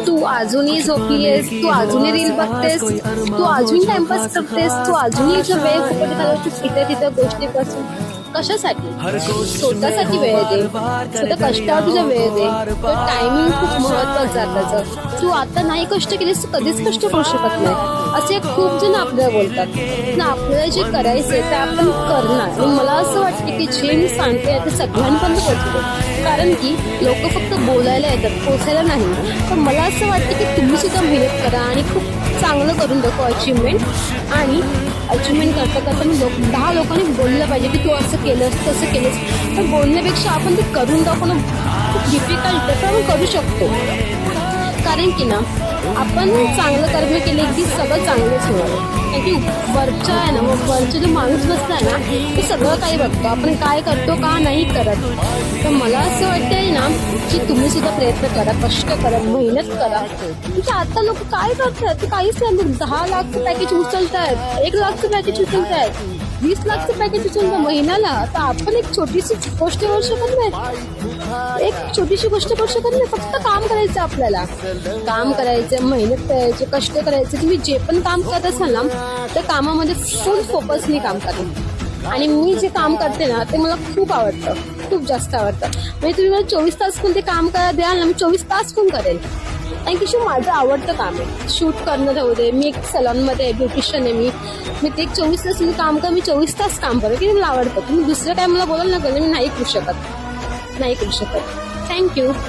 तू अजूनही झोपलीयस, तू अजूनही रील बघतेस, तू अजून टाइमपास करतेस, तू अजूनही जो वेळ फुकट घालवतेस इथे तिथे गोष्टीपासून. कशासाठी? स्वतःसाठी वेळ दे, स्वतः कष्टावर तुझा वेळ दे. तर टायमिंग खूप महत्वाचं आहे त्याचं. तू आता नाही कष्ट केलेस तर कधीच कष्ट करू शकत नाही असे खूप जण आपल्याला बोलतात ना. आपल्याला जे करायचंय ते आपण करणार. आणि मला असं वाटतं की जे मी सांगते ते सगळ्यांपर्यंत पोहोचतो, कारण की लोक फक्त बोलायला येतात, पोचायला नाही. पण मला असं वाटतं की तुम्ही सुद्धा मेहनत करा आणि खूप चांगलं करून दाखवा अचिव्हमेंट. आणि अचिव्हमेंट करता करता मी 10 लोकांनी बोललं पाहिजे की तू असं केलंस तसं केलंस. पण बोलण्यापेक्षा आपण ते करून दाखवणं खूप डिफिकल्ट आहे, पण आपण करू शकतो. कारण की ना आपण चांगलं कर्म केले की सगळं चांगलंच होणार. कारण की वरच्या आहे ना, मग वरचा जो माणूस बसला ना ते सगळं काही बघतो, आपण काय करतो का नाही करत. तर मला असं वाटतंय ना की तुम्ही सुद्धा प्रयत्न करा, कष्ट करा, मेहनत करा. म्हणजे आता लोक काय करतात ते काहीच नाही. 10 लाखचं पॅकेज उचलतायत, 1 लाखचं पॅकेज उचलतायत, 20 लाखचं पॅकेज उचलतं महिन्याला. तर आपण एक छोटीशी गोष्ट करू शकत नाही, एक छोटीशी गोष्ट करू शकत नाही. फक्त काम करायचं, आपल्याला काम करायचं, मेहनत करायची, कष्ट करायचे. तुम्ही जे पण काम करत असाल ना त्या कामामध्ये फुल फोकसने काम करा. आणि मी जे काम करते ना ते मला खूप आवडतं, खूप जास्त आवडतं. म्हणजे तुम्ही मला 24 तास पण ते काम करायला द्याल ना, मी 24 तास पण करेल. कारण की माझं आवडतं काम आहे. शूट करणं राहू दे, मी एक सलॉनमध्ये ब्युटिशियन आहे. मी ते 24 तास काम कर, मी 24 तास काम करेल की मला आवडतं. तुम्ही दुसऱ्या टाइमला बोलाल ना मी नाही करू शकत, नाही करू शकत. थँक्यू.